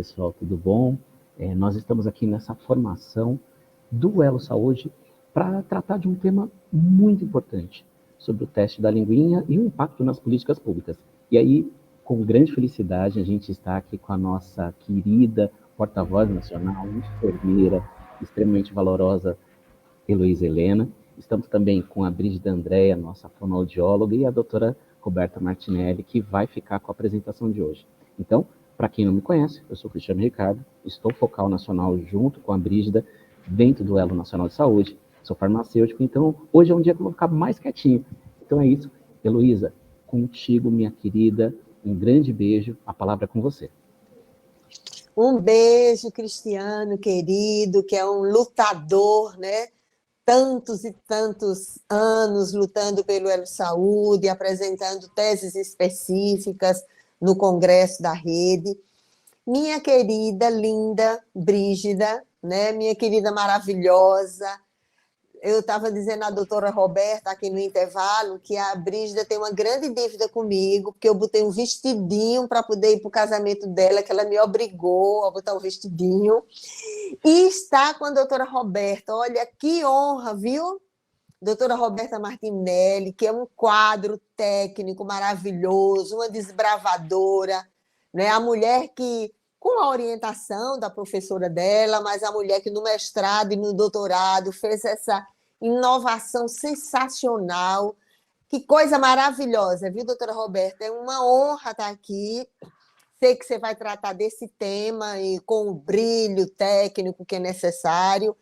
pessoal, tudo bom? Nós estamos aqui nessa formação do Elo Saúde para tratar de um tema muito importante sobre o teste da linguinha e o impacto nas políticas públicas. E aí, com grande felicidade, a gente está aqui com a nossa querida porta-voz nacional, enfermeira, extremamente valorosa, Heloísa Helena. Estamos também com a Brígida Andréa, nossa fonoaudióloga, e a doutora Roberta Martinelli, que vai ficar com a apresentação de hoje. Então, para quem não me conhece, eu sou Cristiano Ricardo, estou focal nacional junto com a Brígida, dentro do Elo Nacional de Saúde, sou farmacêutico, então hoje é um dia que eu vou ficar mais quietinho. Então é isso. Heloísa, contigo, minha querida, um grande beijo, a palavra é com você. Um beijo, Cristiano, querido, que é um lutador, né? Tantos e tantos anos lutando pelo Elo Saúde, apresentando teses específicas no Congresso da Rede. Minha querida, linda Brígida, né? Minha querida maravilhosa. Eu estava dizendo à doutora Roberta aqui no intervalo que a Brígida tem uma grande dívida comigo, porque eu botei um vestidinho para poder ir para o casamento dela, que ela me obrigou a botar um vestidinho. E está com a doutora Roberta. Olha, que honra, viu? Doutora Roberta Martinelli, que é um quadro técnico maravilhoso, uma desbravadora, né? A mulher que, com a orientação da professora dela, mas a mulher que no mestrado e no doutorado fez essa inovação sensacional. Que coisa maravilhosa, viu, doutora Roberta? É uma honra estar aqui. Sei que você vai tratar desse tema e com o brilho técnico que é necessário.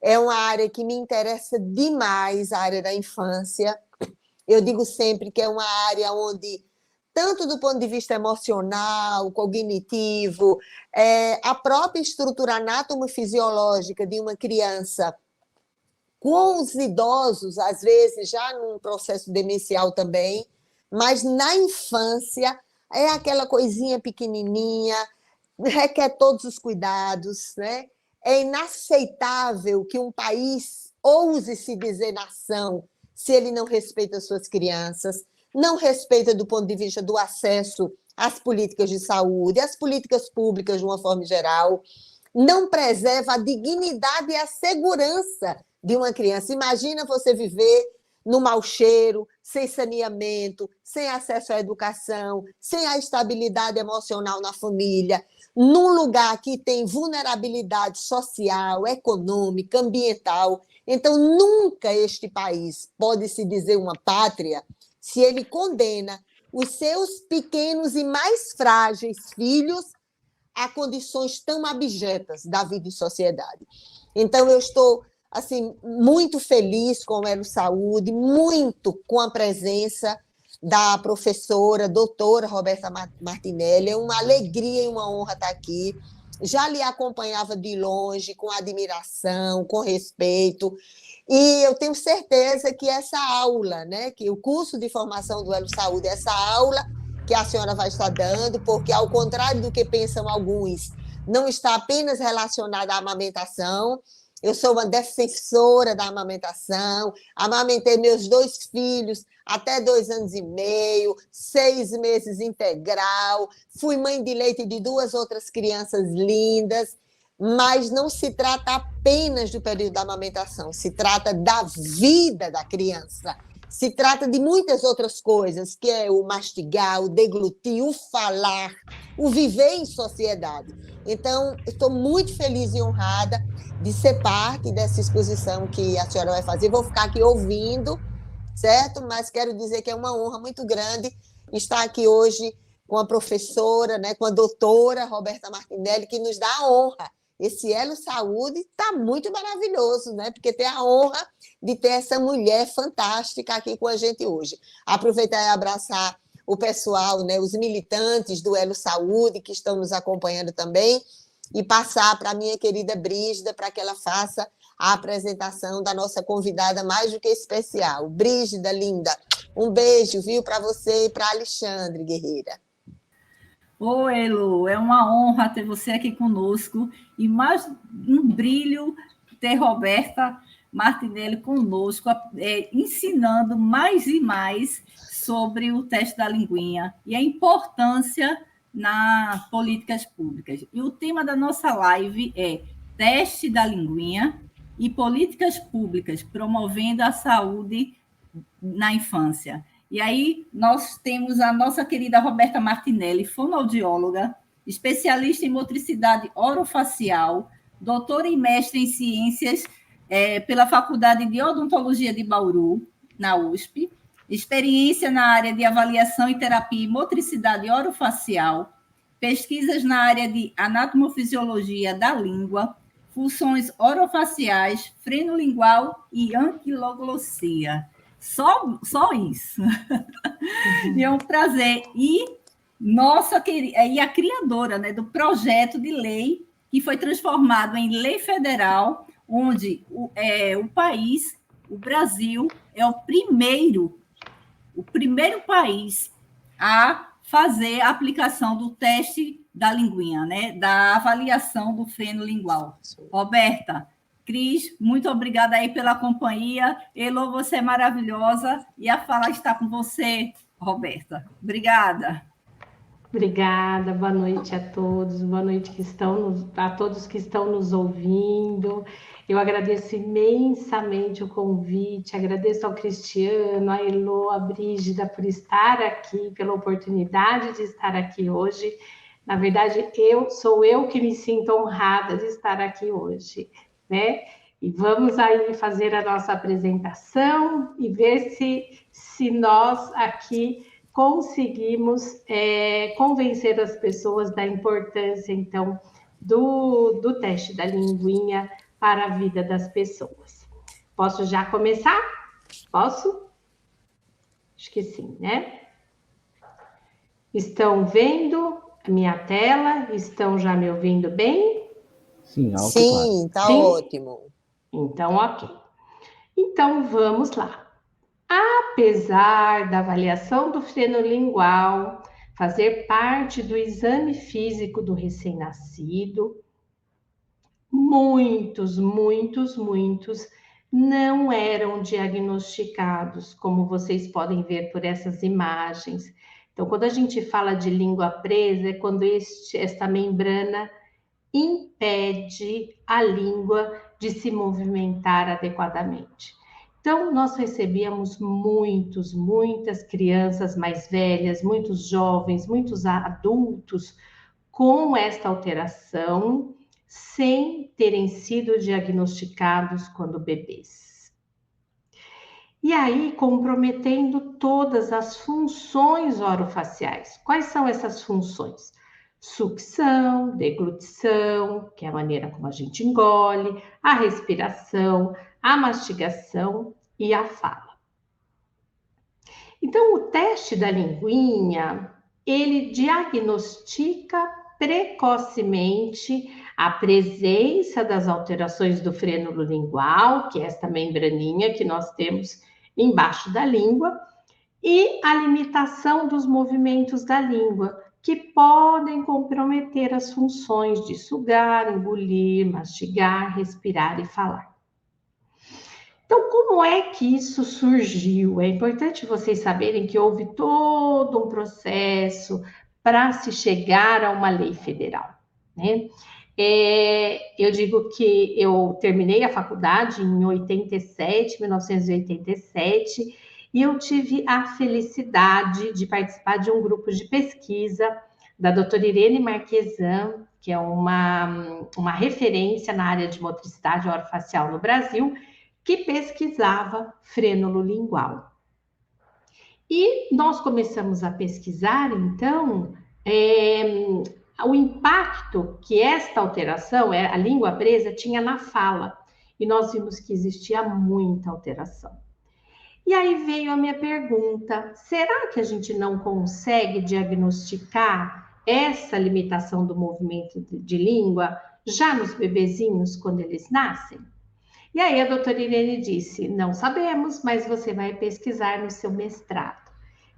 É uma área que me interessa demais, a área da infância. Eu digo sempre que é uma área onde, tanto do ponto de vista emocional, cognitivo, a própria estrutura anatomofisiológica de uma criança, com os idosos, às vezes já num processo demencial também, mas na infância é aquela coisinha pequenininha, requer todos os cuidados, né? É inaceitável que um país ouse se dizer nação se ele não respeita as suas crianças, não respeita do ponto de vista do acesso às políticas de saúde, às políticas públicas de uma forma geral, não preserva a dignidade e a segurança de uma criança. Imagina você viver no mau cheiro, sem saneamento, sem acesso à educação, sem a estabilidade emocional na família, num lugar que tem vulnerabilidade social, econômica, ambiental. Então, nunca este país pode se dizer uma pátria se ele condena os seus pequenos e mais frágeis filhos a condições tão abjetas da vida em sociedade. Então, eu estou assim, muito feliz com o Elo Saúde, muito com a presença da professora, doutora Roberta Martinelli. É uma alegria e uma honra estar aqui. Já lhe acompanhava de longe, com admiração, com respeito, e eu tenho certeza que essa aula, né, que o curso de formação do Elo Saúde, essa aula que a senhora vai estar dando, porque, ao contrário do que pensam alguns, não está apenas relacionada à amamentação. Eu sou uma defensora da amamentação, amamentei meus 2 filhos até 2 anos e meio, 6 meses integral, fui mãe de leite de 2 outras crianças lindas, mas não se trata apenas do período da amamentação, se trata da vida da criança, se trata de muitas outras coisas, que é o mastigar, o deglutir, o falar, o viver em sociedade. Então, estou muito feliz e honrada de ser parte dessa exposição que a senhora vai fazer. Vou ficar aqui ouvindo, certo? Mas quero dizer que é uma honra muito grande estar aqui hoje com a professora, né, com a doutora Roberta Martinelli, que nos dá a honra. Esse Elo Saúde está muito maravilhoso, né? Porque tem a honra de ter essa mulher fantástica aqui com a gente hoje. Aproveitar e abraçar o pessoal, né, os militantes do Elo Saúde que estão nos acompanhando também, e passar para a minha querida Brígida para que ela faça a apresentação da nossa convidada mais do que especial. Brígida, linda, um beijo, viu, para você e para Alexandre Guerreira. Oi, Elo, é uma honra ter você aqui conosco e mais um brilho ter Roberta Martinelli conosco, ensinando mais e mais sobre o teste da linguinha e a importância nas políticas públicas. E o tema da nossa live é teste da linguinha e políticas públicas promovendo a saúde na infância. E aí nós temos a nossa querida Roberta Martinelli, fonoaudióloga, especialista em motricidade orofacial, doutora e mestre em ciências pela Faculdade de Odontologia de Bauru, na USP, experiência na área de avaliação e terapia e motricidade orofacial, pesquisas na área de anatomofisiologia da língua, funções orofaciais, freno lingual e anquiloglossia. Só isso. E é um prazer. E a criadora, né, do projeto de lei que foi transformado em lei federal, onde o país, o Brasil, é o primeiro país a fazer a aplicação do teste da linguinha, né, da avaliação do freno lingual. Roberta, Cris, muito obrigada aí pela companhia. Elô, você é maravilhosa. E a fala está com você, Roberta. Obrigada. Obrigada, boa noite a todos, boa noite a todos que estão nos ouvindo. Eu agradeço imensamente o convite, agradeço ao Cristiano, a Elô, a Brígida por estar aqui, pela oportunidade de estar aqui hoje. Na verdade, sou eu que me sinto honrada de estar aqui hoje, né? E vamos aí fazer a nossa apresentação e ver se nós aqui conseguimos convencer as pessoas da importância, então, do teste da linguinha para a vida das pessoas. Posso já começar? Posso? Acho que sim, né? Estão vendo a minha tela? Estão já me ouvindo bem? Sim, alto, sim, está ótimo. Então, ok. Então, vamos lá. Apesar da avaliação do freno lingual fazer parte do exame físico do recém-nascido, muitos não eram diagnosticados, como vocês podem ver por essas imagens. Então, quando a gente fala de língua presa, é quando esta membrana impede a língua de se movimentar adequadamente. Então, nós recebíamos muitas crianças mais velhas, muitos jovens, muitos adultos com esta alteração, sem terem sido diagnosticados quando bebês. E aí, comprometendo todas as funções orofaciais. Quais são essas funções? Sucção, deglutição, que é a maneira como a gente engole, a respiração, a mastigação e a fala. Então, o teste da linguinha, ele diagnostica precocemente a presença das alterações do frênulo lingual, que é esta membraninha que nós temos embaixo da língua, e a limitação dos movimentos da língua, que podem comprometer as funções de sugar, engolir, mastigar, respirar e falar. Então, como é que isso surgiu? É importante vocês saberem que houve todo um processo para se chegar a uma lei federal, né? Eu digo que eu terminei a faculdade em 1987, e eu tive a felicidade de participar de um grupo de pesquisa da doutora Irene Marquesan, que é uma referência na área de motricidade orofacial no Brasil, que pesquisava frênulo lingual. E nós começamos a pesquisar, então, o impacto que esta alteração, a língua presa, tinha na fala. E nós vimos que existia muita alteração. E aí veio a minha pergunta: será que a gente não consegue diagnosticar essa limitação do movimento de língua já nos bebezinhos quando eles nascem? E aí a doutora Irene disse: não sabemos, mas você vai pesquisar no seu mestrado.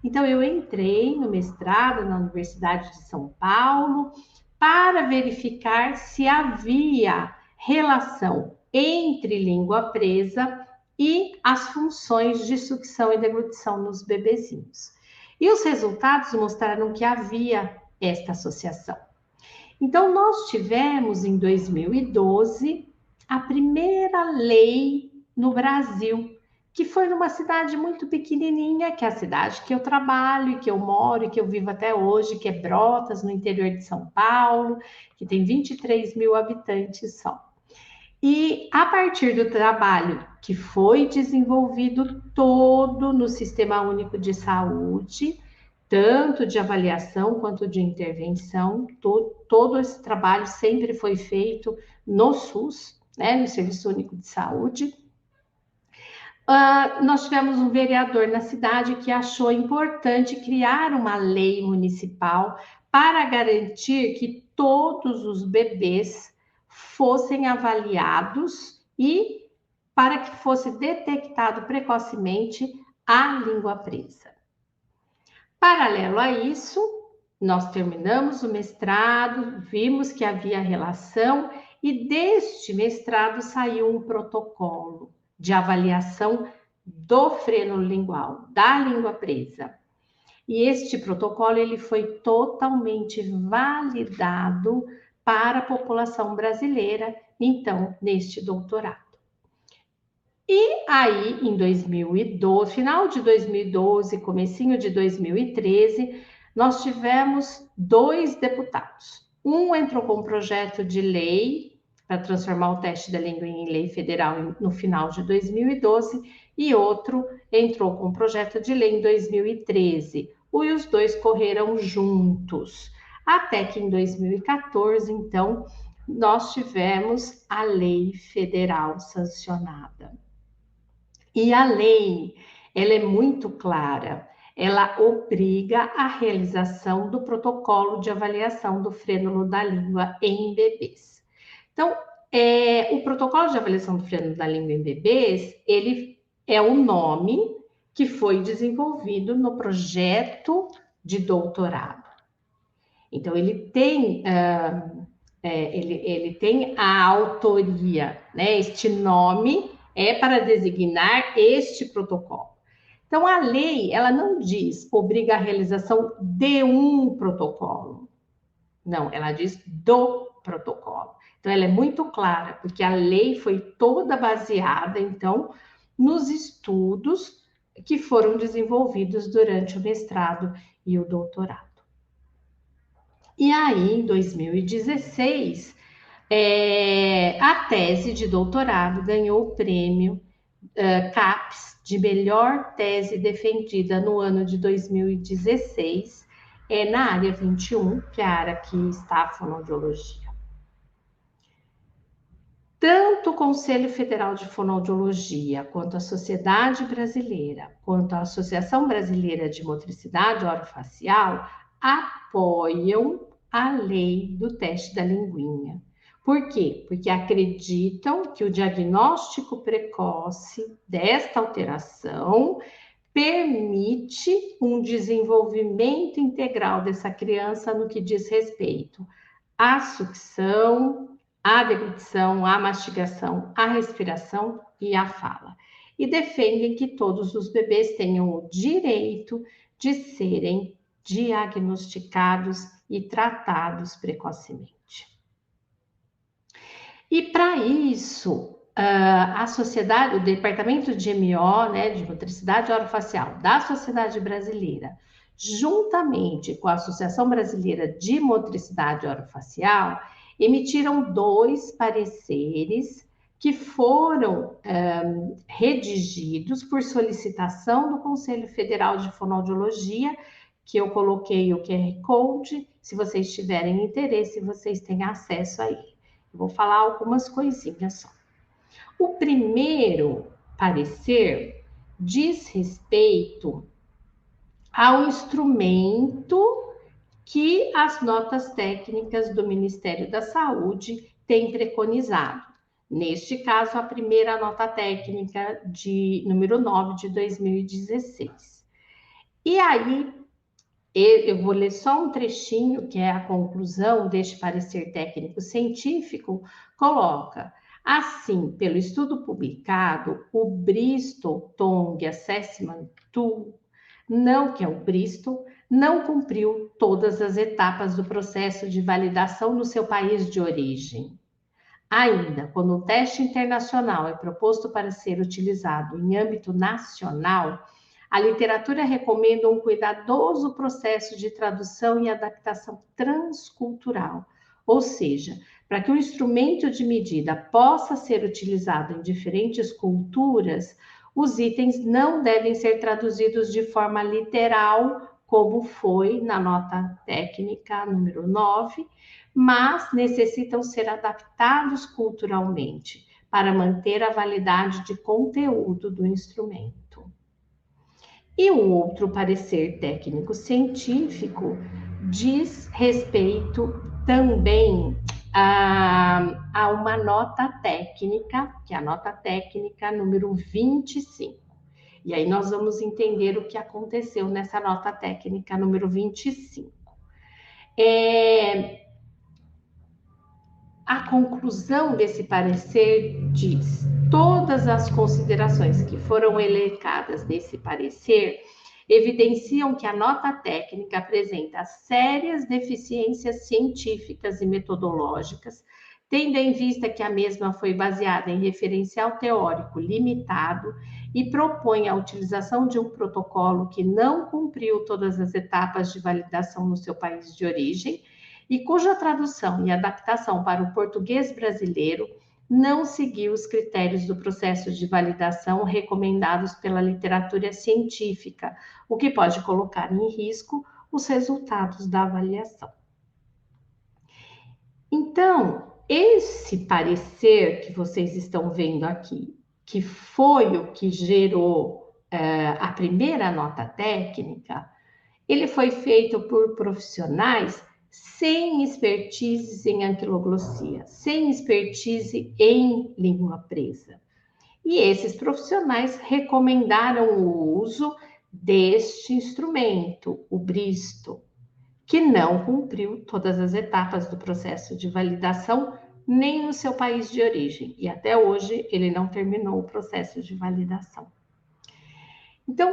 Então eu entrei no mestrado na Universidade de São Paulo para verificar se havia relação entre língua presa e as funções de sucção e deglutição nos bebezinhos. E os resultados mostraram que havia esta associação. Então, nós tivemos, em 2012, a primeira lei no Brasil, que foi numa cidade muito pequenininha, que é a cidade que eu trabalho, que eu moro e que eu vivo até hoje, que é Brotas, no interior de São Paulo, que tem 23 mil habitantes só. E a partir do trabalho que foi desenvolvido todo no Sistema Único de Saúde, tanto de avaliação quanto de intervenção, todo esse trabalho sempre foi feito no SUS, né, no Serviço Único de Saúde. Nós tivemos um vereador na cidade que achou importante criar uma lei municipal para garantir que todos os bebês fossem avaliados e para que fosse detectado precocemente a língua presa. Paralelo a isso, nós terminamos o mestrado, vimos que havia relação e deste mestrado saiu um protocolo de avaliação do freno lingual, da língua presa. E este protocolo ele foi totalmente validado para a população brasileira, então, neste doutorado. E aí, em 2012, final de 2012, comecinho de 2013, nós tivemos 2 deputados. Um entrou com um projeto de lei para transformar o teste da língua em lei federal no final de 2012, e outro entrou com um projeto de lei em 2013. E os 2 correram juntos. Até que em 2014, então, nós tivemos a lei federal sancionada. E a lei, ela é muito clara. Ela obriga a realização do protocolo de avaliação do frênulo da língua em bebês. Então, o protocolo de avaliação do frênulo da língua em bebês, ele é o nome que foi desenvolvido no projeto de doutorado. Então, ele tem a autoria, né? Este nome é para designar este protocolo. Então, a lei, ela não diz obriga a realização de um protocolo. Não, ela diz do protocolo. Então, ela é muito clara, porque a lei foi toda baseada, então, nos estudos que foram desenvolvidos durante o mestrado e o doutorado. E aí, em 2016, a tese de doutorado ganhou o prêmio CAPES de melhor tese defendida no ano de 2016, na área 21, que é a área que está a fonoaudiologia. Tanto o Conselho Federal de Fonoaudiologia, quanto a Sociedade Brasileira, quanto a Associação Brasileira de Motricidade Orofacial apoiam a lei do teste da linguinha. Por quê? Porque acreditam que o diagnóstico precoce desta alteração permite um desenvolvimento integral dessa criança no que diz respeito à sucção, à deglutição, à mastigação, à respiração e à fala. E defendem que todos os bebês tenham o direito de serem diagnosticados e tratados precocemente. E para isso, a sociedade, o departamento de MO, né, de motricidade orofacial da Sociedade Brasileira, juntamente com a Associação Brasileira de Motricidade Orofacial, emitiram 2 pareceres que foram redigidos por solicitação do Conselho Federal de Fonoaudiologia, que eu coloquei o QR Code. Se vocês tiverem interesse, vocês têm acesso a ele. Vou falar algumas coisinhas só. O primeiro parecer diz respeito ao instrumento que as notas técnicas do Ministério da Saúde têm preconizado. Neste caso, a primeira nota técnica de número 9 de 2016. E aí, eu vou ler só um trechinho, que é a conclusão deste parecer técnico científico, coloca: assim, pelo estudo publicado, o Bristol Tongue Assessment Tool, que é o Bristol, não cumpriu todas as etapas do processo de validação no seu país de origem. Ainda, quando o teste internacional é proposto para ser utilizado em âmbito nacional, a literatura recomenda um cuidadoso processo de tradução e adaptação transcultural, ou seja, para que o instrumento de medida possa ser utilizado em diferentes culturas, os itens não devem ser traduzidos de forma literal, como foi na nota técnica número 9, mas necessitam ser adaptados culturalmente para manter a validade de conteúdo do instrumento. E o outro parecer técnico-científico diz respeito também a uma nota técnica, que é a nota técnica número 25. E aí nós vamos entender o que aconteceu nessa nota técnica número 25. A conclusão desse parecer diz: todas as considerações que foram elencadas nesse parecer evidenciam que a nota técnica apresenta sérias deficiências científicas e metodológicas, tendo em vista que a mesma foi baseada em referencial teórico limitado e propõe a utilização de um protocolo que não cumpriu todas as etapas de validação no seu país de origem e cuja tradução e adaptação para o português brasileiro não seguiu os critérios do processo de validação recomendados pela literatura científica, o que pode colocar em risco os resultados da avaliação. Então, esse parecer que vocês estão vendo aqui, que foi o que gerou a primeira nota técnica, ele foi feito por profissionais sem expertise em anquiloglossia, sem expertise em língua presa. E esses profissionais recomendaram o uso deste instrumento, o Bristow, que não cumpriu todas as etapas do processo de validação, nem no seu país de origem. E até hoje ele não terminou o processo de validação. Então,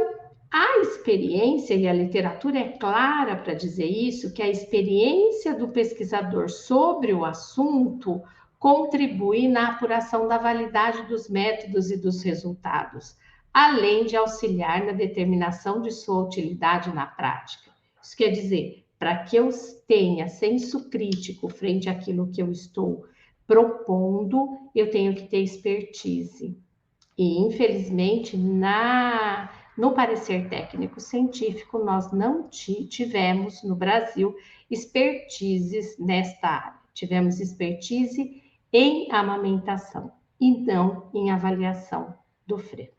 a experiência, e a literatura é clara para dizer isso, que a experiência do pesquisador sobre o assunto contribui na apuração da validade dos métodos e dos resultados, além de auxiliar na determinação de sua utilidade na prática. Isso quer dizer, para que eu tenha senso crítico frente àquilo que eu estou propondo, eu tenho que ter expertise. E, infelizmente, no parecer técnico-científico, nós não tivemos no Brasil expertises nesta área. Tivemos expertise em amamentação e não em avaliação do freno.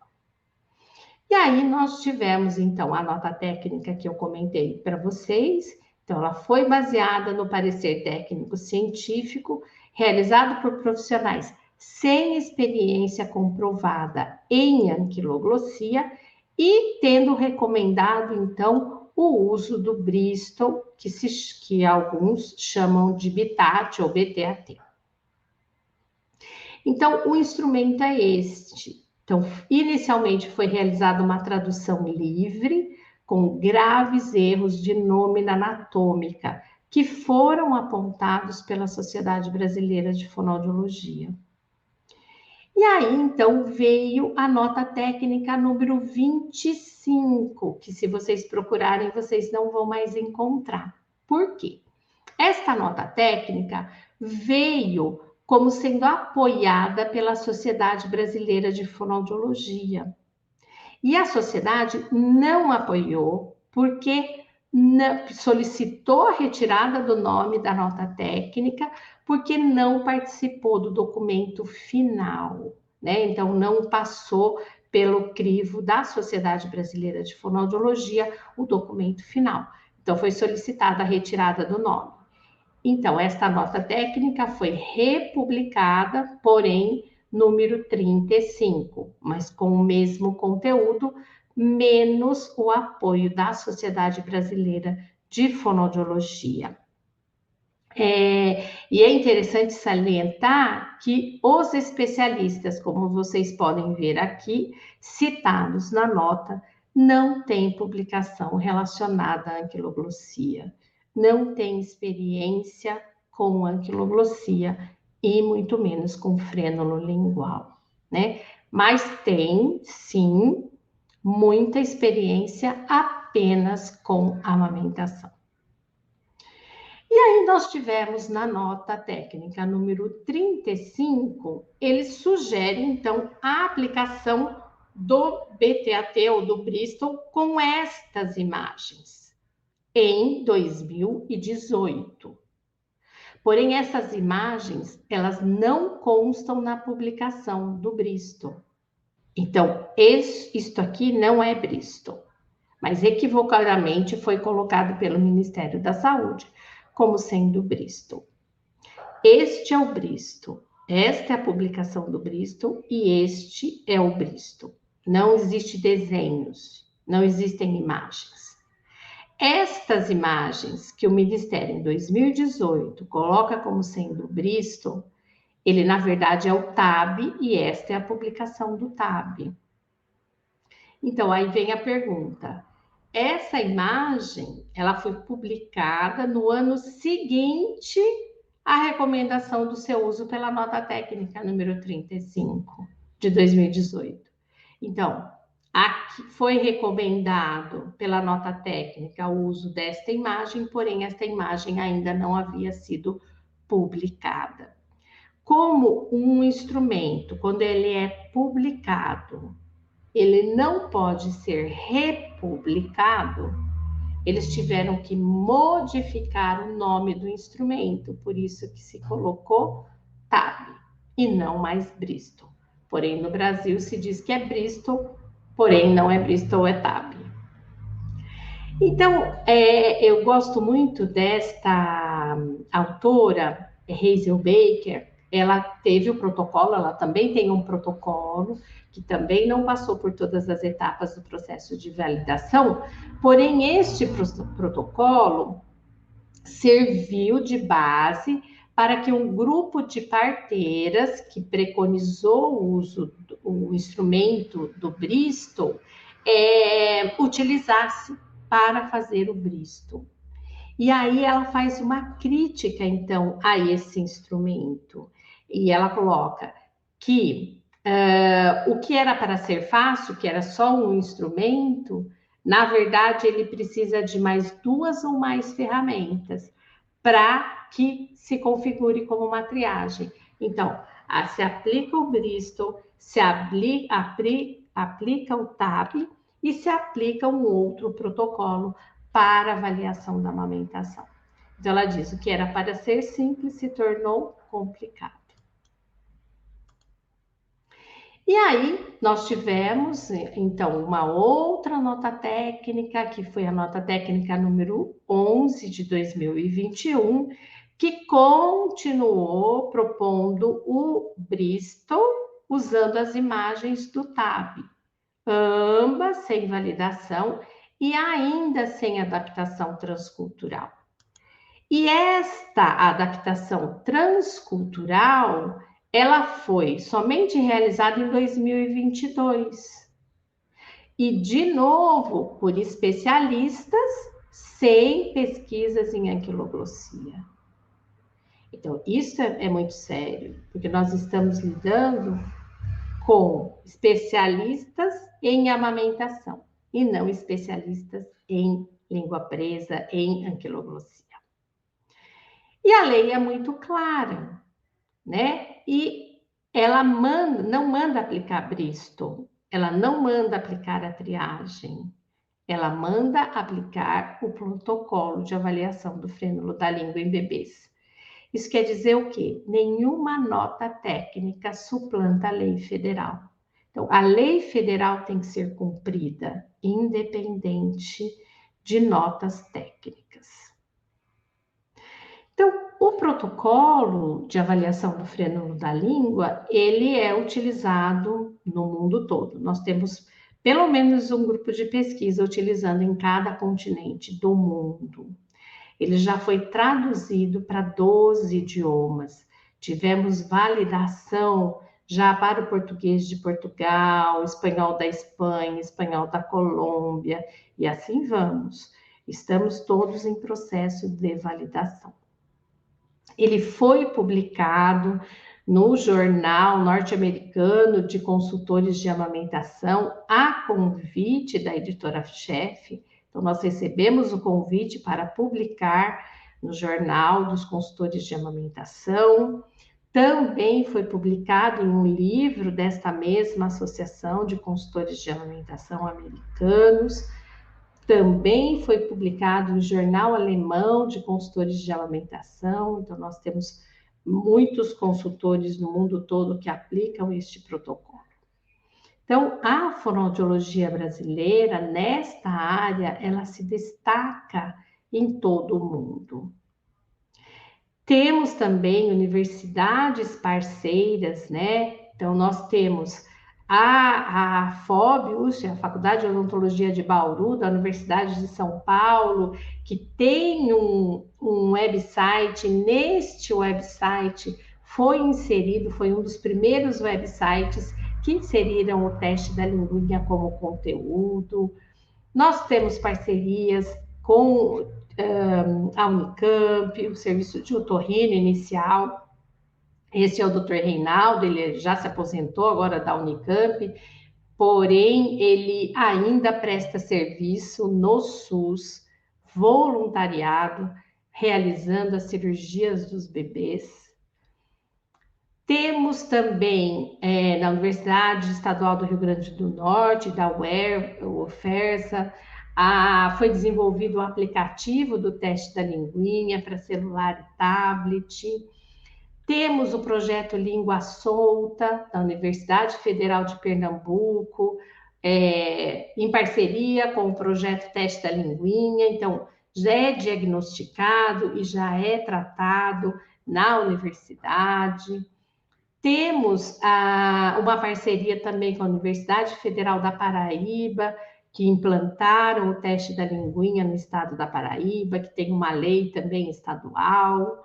E aí nós tivemos, então, a nota técnica que eu comentei para vocês. Então, ela foi baseada no parecer técnico-científico realizado por profissionais sem experiência comprovada em anquiloglossia e tendo recomendado, então, o uso do Bristow, que alguns chamam de BITAT ou BTAT. Então, o instrumento é este. Então, inicialmente foi realizada uma tradução livre, com graves erros de nómina anatômica, que foram apontados pela Sociedade Brasileira de Fonoaudiologia. E aí, então, veio a nota técnica número 25, que se vocês procurarem, vocês não vão mais encontrar. Por quê? Esta nota técnica veio como sendo apoiada pela Sociedade Brasileira de Fonoaudiologia. E a sociedade não apoiou porque solicitou a retirada do nome da nota técnica porque não participou do documento final, né? Então, não passou pelo crivo da Sociedade Brasileira de Fonoaudiologia o documento final. Então, foi solicitada a retirada do nome. Então, esta nota técnica foi republicada, porém, número 35, mas com o mesmo conteúdo, menos o apoio da Sociedade Brasileira de Fonoaudiologia. E é interessante salientar que os especialistas, como vocês podem ver aqui, citados na nota, não tem publicação relacionada à anquiloglossia, não tem experiência com anquiloglossia e muito menos com frênulo lingual, né? Mas tem, sim, muita experiência apenas com amamentação. E aí nós tivemos na nota técnica número 35, ele sugere, então, a aplicação do BTAT ou do Bristol com estas imagens em 2018. Porém, essas imagens, elas não constam na publicação do Bristol. Então, isto aqui não é Bristol, mas equivocadamente foi colocado pelo Ministério da Saúde como sendo Bristol. Este é o Bristol, esta é a publicação do Bristol e este é o Bristol. Não existe desenhos, não existem imagens. Estas imagens que o Ministério em 2018 coloca como sendo Bristol, ele na verdade é o TAB e esta é a publicação do TAB. Então aí vem a pergunta, essa imagem, ela foi publicada no ano seguinte à recomendação do seu uso pela nota técnica número 35 de 2018. Então, aqui foi recomendado pela nota técnica o uso desta imagem, porém esta imagem ainda não havia sido publicada. Como um instrumento, quando ele é publicado, ele não pode ser republicado, eles tiveram que modificar o nome do instrumento, por isso que se colocou TAB e não mais Bristol. Porém, no Brasil se diz que é Bristol, porém não é Bristol, é TAB. Então, eu gosto muito desta autora, Hazel Baker. Ela teve o protocolo, ela também tem um protocolo, que também não passou por todas as etapas do processo de validação, porém este protocolo serviu de base para que um grupo de parteiras que preconizou o uso do instrumento do Bristol utilizasse para fazer o Bristol. E aí ela faz uma crítica, então, a esse instrumento. E ela coloca que o que era para ser fácil, que era só um instrumento, na verdade, ele precisa de mais 2 ou mais ferramentas para que se configure como uma triagem. Então, se aplica o Bristol, se aplica o TAB e se aplica um outro protocolo para avaliação da amamentação. Então, ela diz, o que era para ser simples se tornou complicado. E aí, nós tivemos, então, uma outra nota técnica, que foi a nota técnica número 11 de 2021, que continuou propondo o Bristol usando as imagens do TAB, ambas sem validação e ainda sem adaptação transcultural. E esta adaptação transcultural, ela foi somente realizada em 2022. E, de novo, por especialistas sem pesquisas em anquiloglossia. Então, isso é muito sério, porque nós estamos lidando com especialistas em amamentação e não especialistas em língua presa, em anquiloglossia. E a lei é muito clara, né? E ela não manda aplicar Bristol, ela não manda aplicar a triagem, ela manda aplicar o protocolo de avaliação do frênulo da língua em bebês. Isso quer dizer o quê? Nenhuma nota técnica suplanta a lei federal. Então, a lei federal tem que ser cumprida, independente de notas técnicas. Então, o protocolo de avaliação do frênulo da língua, ele é utilizado no mundo todo. Nós temos pelo menos um grupo de pesquisa utilizando em cada continente do mundo. Ele já foi traduzido para 12 idiomas. Tivemos validação já para o português de Portugal, espanhol da Espanha, espanhol da Colômbia, e assim vamos. Estamos todos em processo de validação. Ele foi publicado no Jornal Norte-Americano de Consultores de Amamentação, a convite da editora-chefe. Então, nós recebemos o convite para publicar no Jornal dos Consultores de Amamentação. Também foi publicado em um livro desta mesma Associação de Consultores de Amamentação Americanos. Também foi publicado no Jornal Alemão de Consultores de Amamentação. Então, nós temos muitos consultores no mundo todo que aplicam este protocolo. Então, a fonoaudiologia brasileira, nesta área, ela se destaca em todo o mundo. Temos também universidades parceiras, né? Então, nós temos a FOB-USP, a Faculdade de Odontologia de Bauru, da Universidade de São Paulo, que tem um website. Neste website foi um dos primeiros websites que inseriram o teste da linguinha como conteúdo. Nós temos parcerias com a Unicamp, o serviço de otorrino inicial. Esse é o Dr. Reinaldo, ele já se aposentou agora da Unicamp, porém ele ainda presta serviço no SUS, voluntariado, realizando as cirurgias dos bebês. Temos também na Universidade Estadual do Rio Grande do Norte, da UFERSA, foi desenvolvido o aplicativo do teste da linguinha para celular e tablet. Temos o projeto Língua Solta, da Universidade Federal de Pernambuco, em parceria com o projeto Teste da Linguinha. Então, já é diagnosticado e já é tratado na universidade. Temos uma parceria também com a Universidade Federal da Paraíba, que implantaram o teste da linguinha no estado da Paraíba, que tem uma lei também estadual.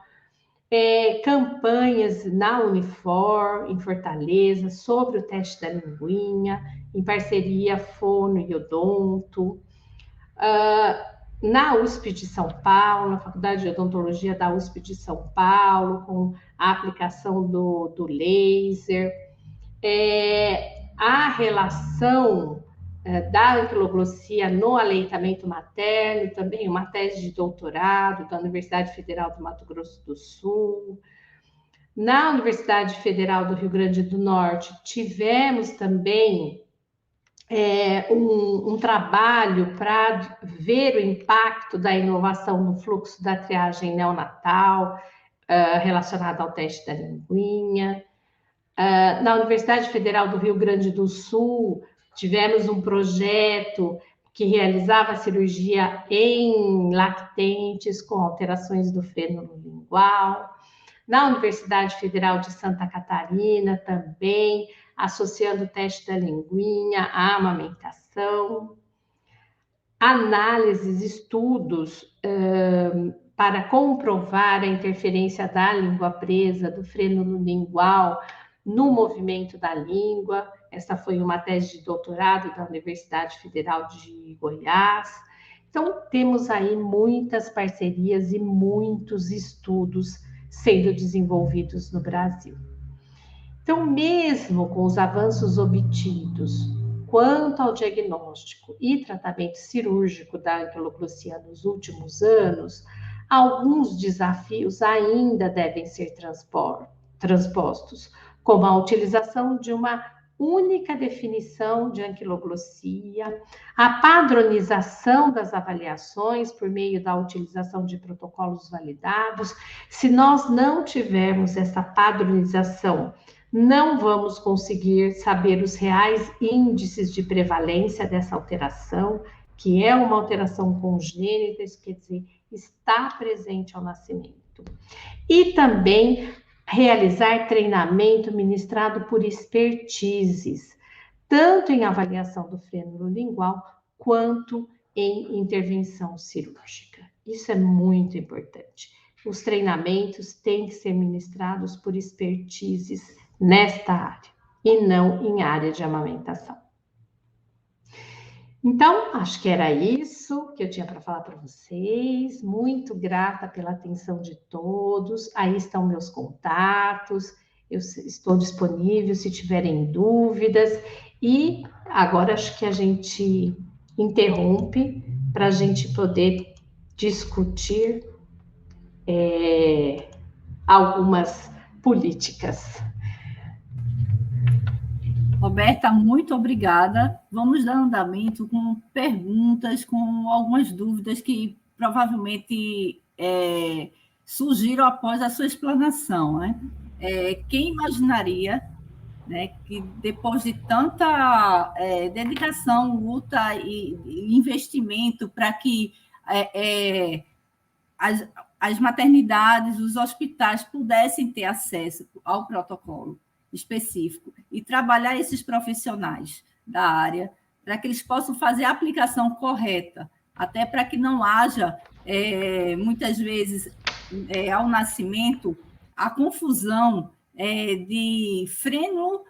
Campanhas na Unifor, em Fortaleza, sobre o teste da linguinha, em parceria Fono e Odonto. Na USP de São Paulo, na Faculdade de Odontologia da USP de São Paulo, com a aplicação do laser. A relação da anquiloglossia no aleitamento materno, também uma tese de doutorado da Universidade Federal do Mato Grosso do Sul. Na Universidade Federal do Rio Grande do Norte, tivemos também um trabalho para ver o impacto da inovação no fluxo da triagem neonatal relacionado ao teste da linguinha. Na Universidade Federal do Rio Grande do Sul, tivemos um projeto que realizava cirurgia em lactentes com alterações do frênulo lingual. Na Universidade Federal de Santa Catarina, também, associando o teste da linguinha à amamentação. Análises, estudos para comprovar a interferência da língua presa, do frênulo lingual, no movimento da língua. Essa foi uma tese de doutorado da Universidade Federal de Goiás. Então, temos aí muitas parcerias e muitos estudos sendo desenvolvidos no Brasil. Então, mesmo com os avanços obtidos quanto ao diagnóstico e tratamento cirúrgico da anquiloglossia nos últimos anos, alguns desafios ainda devem ser transpostos, como a utilização de uma única definição de anquiloglossia, a padronização das avaliações por meio da utilização de protocolos validados. Se nós não tivermos essa padronização, não vamos conseguir saber os reais índices de prevalência dessa alteração, que é uma alteração congênita, isso quer dizer, está presente ao nascimento. E também realizar treinamento ministrado por expertises, tanto em avaliação do frênulo lingual, quanto em intervenção cirúrgica. Isso é muito importante. Os treinamentos têm que ser ministrados por expertises nesta área. e não em área de amamentação. Então, acho que era isso que eu tinha para falar para vocês. Muito grata pela atenção de todos. Aí estão meus contatos. Eu estou disponível se tiverem dúvidas. E agora acho que a gente interrompe para a gente poder discutir algumas políticas. Roberta, muito obrigada. Vamos dar andamento com perguntas, com algumas dúvidas que provavelmente surgiram após a sua explanação, né? Quem imaginaria, né, que depois de tanta dedicação, luta e investimento para que as maternidades, os hospitais pudessem ter acesso ao protocolo específico e trabalhar esses profissionais da área para que eles possam fazer a aplicação correta, até para que não haja, muitas vezes, ao nascimento, a confusão de freno,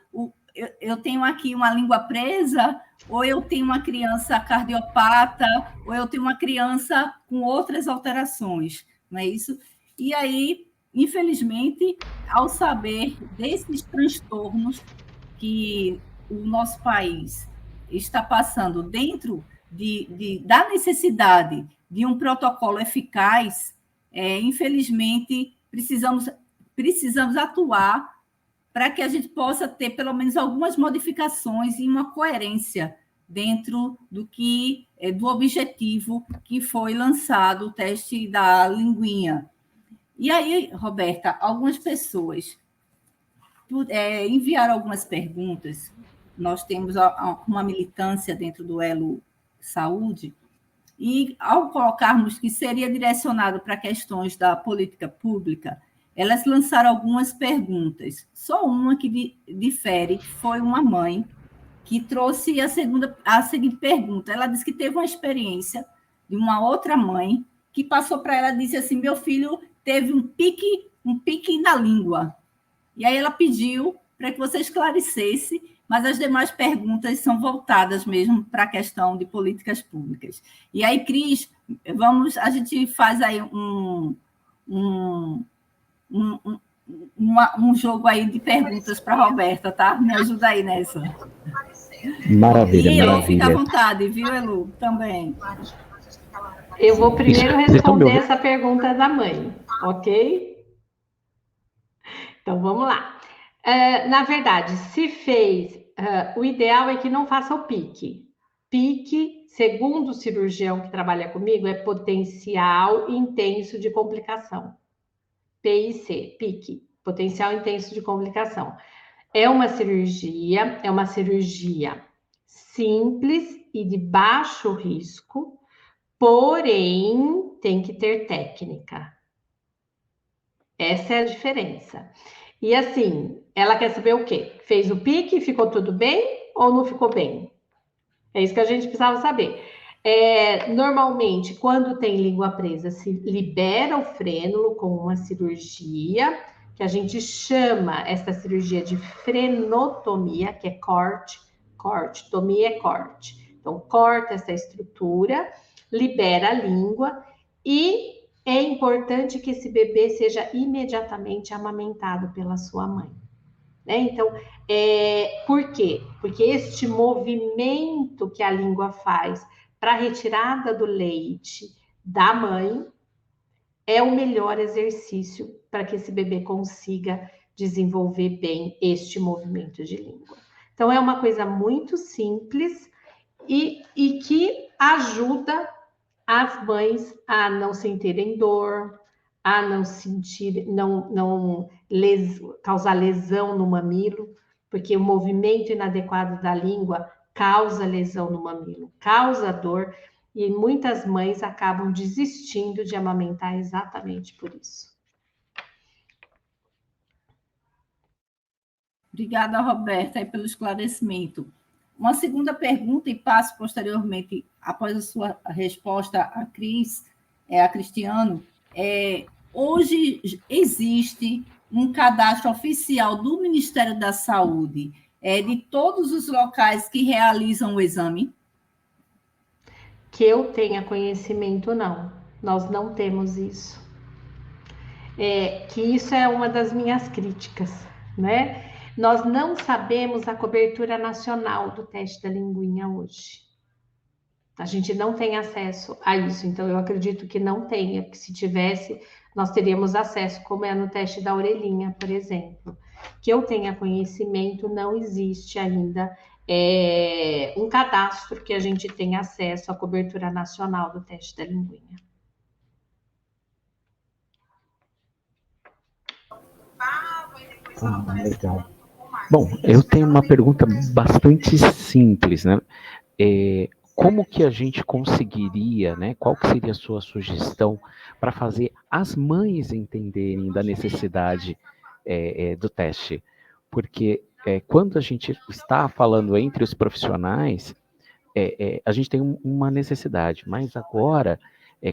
eu tenho aqui uma língua presa, ou eu tenho uma criança cardiopata, ou eu tenho uma criança com outras alterações, não é isso? E aí, infelizmente, ao saber desses transtornos que o nosso país está passando dentro da necessidade de um protocolo eficaz, infelizmente, precisamos atuar para que a gente possa ter, pelo menos, algumas modificações e uma coerência dentro do objetivo que foi lançado, o teste da linguinha. E aí, Roberta, algumas pessoas enviaram algumas perguntas. Nós temos uma militância dentro do Elo Saúde, e ao colocarmos que seria direcionado para questões da política pública, elas lançaram algumas perguntas. Só uma que difere foi uma mãe que trouxe a seguinte pergunta. Ela disse que teve uma experiência de uma outra mãe que passou para ela e disse assim: meu filho teve um pique na língua. E aí ela pediu para que você esclarecesse, mas as demais perguntas são voltadas mesmo para a questão de políticas públicas. E aí, Cris, a gente faz aí um jogo aí de perguntas para a Roberta, tá? Me ajuda aí nessa. Maravilha, e Elu, maravilha. fica à vontade, viu, Elu? Também. Eu vou primeiro responder essa pergunta da mãe, ok? Então, vamos lá. Na verdade, se fez, o ideal é que não faça o pique. Pique, segundo o cirurgião que trabalha comigo, é potencial intenso de complicação. PIC, pique, potencial intenso de complicação. É uma cirurgia simples e de baixo risco, porém tem que ter técnica. Essa é a diferença. E assim, ela quer saber o quê? Fez o pique, ficou tudo bem ou não ficou bem? É isso que a gente precisava saber. Normalmente, quando tem língua presa, se libera o frênulo com uma cirurgia, que a gente chama essa cirurgia de frenotomia, que é corte, tomia é corte. Então, corta essa estrutura, libera a língua e é importante que esse bebê seja imediatamente amamentado pela sua mãe. Né? Então, por quê? Porque este movimento que a língua faz para a retirada do leite da mãe é o melhor exercício para que esse bebê consiga desenvolver bem este movimento de língua. Então, é uma coisa muito simples e que ajuda as mães a não sentirem dor, a não sentir, causar lesão no mamilo, porque o movimento inadequado da língua causa lesão no mamilo, causa dor, e muitas mães acabam desistindo de amamentar exatamente por isso. Obrigada, Roberta, pelo esclarecimento. Uma segunda pergunta, e passo posteriormente, após a sua resposta, a Cris, a Cristiano. Hoje existe um cadastro oficial do Ministério da Saúde de todos os locais que realizam o exame? Que eu tenha conhecimento, não. Nós não temos isso. Que isso é uma das minhas críticas, né? Nós não sabemos a cobertura nacional do teste da linguinha hoje. A gente não tem acesso a isso, então eu acredito que não tenha, porque se tivesse, nós teríamos acesso, como é no teste da orelhinha, por exemplo. Que eu tenha conhecimento, não existe ainda um cadastro que a gente tenha acesso à cobertura nacional do teste da linguinha. Legal. Bom, eu tenho uma pergunta bastante simples, né? Como que a gente conseguiria, né? Qual que seria a sua sugestão para fazer as mães entenderem da necessidade do teste? Porque quando a gente está falando entre os profissionais, a gente tem uma necessidade, mas agora,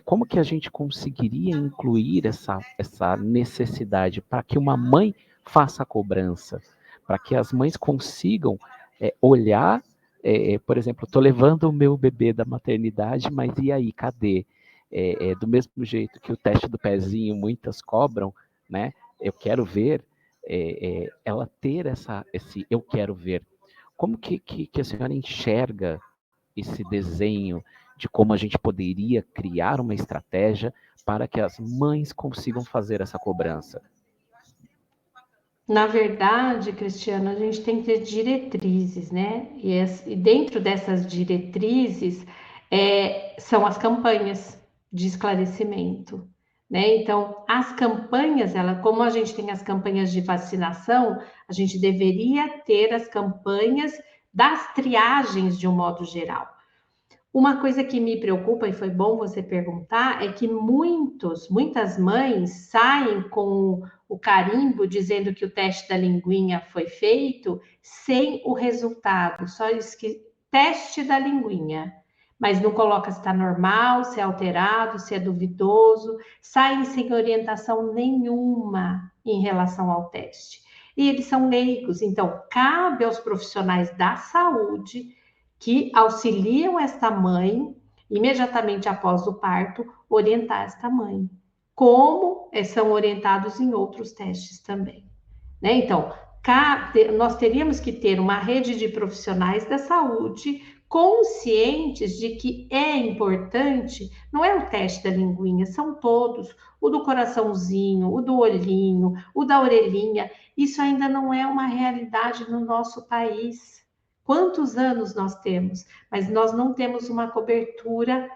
como que a gente conseguiria incluir essa necessidade para que uma mãe faça a cobrança, para que as mães consigam olhar, por exemplo, estou levando o meu bebê da maternidade, mas e aí, cadê? Do mesmo jeito que o teste do pezinho muitas cobram, né? Eu quero ver, ela ter esse eu quero ver. Como que a senhora enxerga esse desenho de como a gente poderia criar uma estratégia para que as mães consigam fazer essa cobrança? Na verdade, Cristiano, a gente tem que ter diretrizes, né? E dentro dessas diretrizes são as campanhas de esclarecimento, né? Então, as campanhas, como a gente tem as campanhas de vacinação, a gente deveria ter as campanhas das triagens de um modo geral. Uma coisa que me preocupa, e foi bom você perguntar, é que muitas mães saem com o carimbo dizendo que o teste da linguinha foi feito sem o resultado, só teste da linguinha, mas não coloca se está normal, se é alterado, se é duvidoso, saem sem orientação nenhuma em relação ao teste. E eles são leigos, então cabe aos profissionais da saúde que auxiliam esta mãe, imediatamente após o parto, orientar esta mãe, como são orientados em outros testes também, né? Então, nós teríamos que ter uma rede de profissionais da saúde conscientes de que é importante, não é o teste da linguinha, são todos, o do coraçãozinho, o do olhinho, o da orelhinha, isso ainda não é uma realidade no nosso país. Quantos anos nós temos, mas nós não temos uma cobertura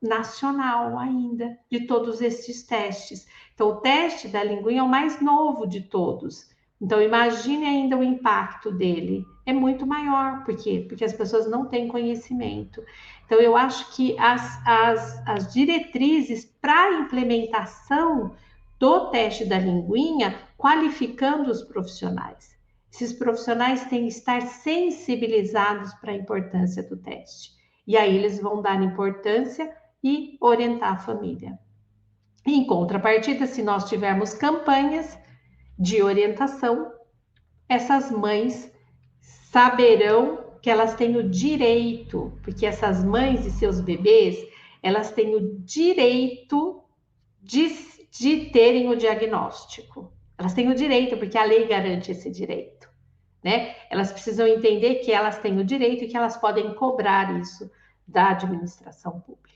nacional ainda de todos esses testes. Então, o teste da linguinha é o mais novo de todos. Então, imagine ainda o impacto dele. É muito maior. Por quê? Porque as pessoas não têm conhecimento. Então, eu acho que as diretrizes para a implementação do teste da linguinha, qualificando os profissionais. Esses profissionais têm que estar sensibilizados para a importância do teste. E aí eles vão dar importância e orientar a família. Em contrapartida, se nós tivermos campanhas de orientação, essas mães saberão que elas têm o direito, porque essas mães e seus bebês, elas têm o direito de terem o diagnóstico. Elas têm o direito, porque a lei garante esse direito, né? Elas precisam entender que elas têm o direito e que elas podem cobrar isso da administração pública.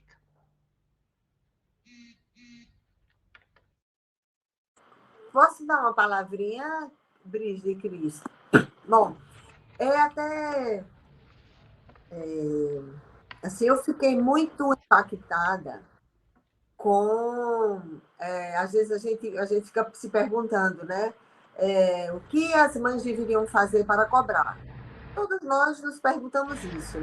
Posso dar uma palavrinha, Brigitte e Cris? Bom, assim, eu fiquei muito impactada com... às vezes a gente fica se perguntando, né? O que as mães deveriam fazer para cobrar? Todos nós nos perguntamos isso.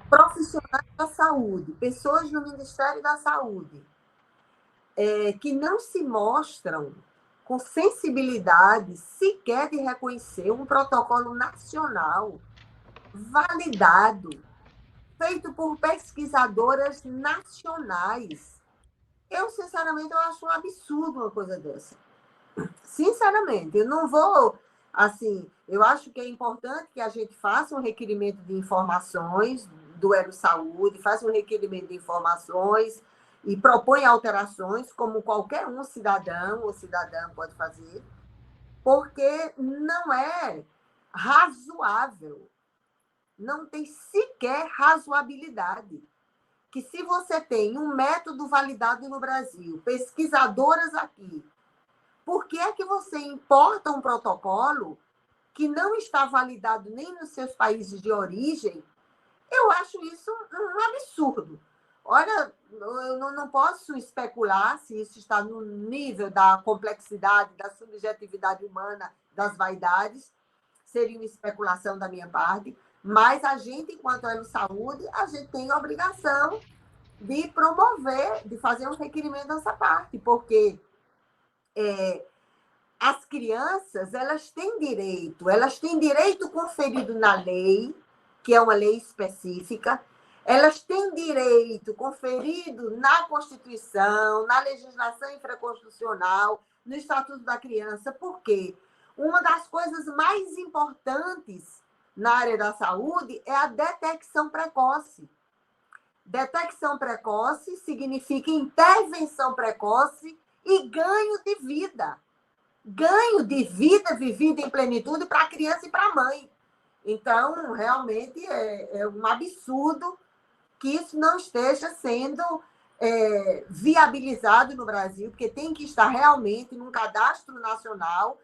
Profissionais da saúde, pessoas no Ministério da Saúde, que não se mostram com sensibilidade sequer de reconhecer um protocolo nacional validado, feito por pesquisadoras nacionais. Eu, sinceramente, eu acho um absurdo uma coisa dessa. Sinceramente, eu não vou assim, eu acho que é importante que a gente faça um requerimento de informações do Elo Saúde, faça um requerimento de informações e propõe alterações, como qualquer um cidadão ou cidadã pode fazer, porque não é razoável, não tem sequer razoabilidade que se você tem um método validado no Brasil, pesquisadoras aqui, por que é que você importa um protocolo que não está validado nem nos seus países de origem? Eu acho isso um absurdo. Olha, eu não posso especular se isso está no nível da complexidade, da subjetividade humana, das vaidades, seria uma especulação da minha parte, mas a gente, enquanto Elo Saúde, a gente tem a obrigação de promover, de fazer um requerimento nessa parte, porque as crianças, elas têm direito conferido na lei, que é uma lei específica, elas têm direito conferido na Constituição, na legislação infraconstitucional, no Estatuto da Criança, porque uma das coisas mais importantes na área da saúde é a detecção precoce. Detecção precoce significa intervenção precoce e ganho de vida. Ganho de vida vivida em plenitude para a criança e para a mãe. Então, realmente, é um absurdo que isso não esteja sendo viabilizado no Brasil, porque tem que estar realmente num cadastro nacional,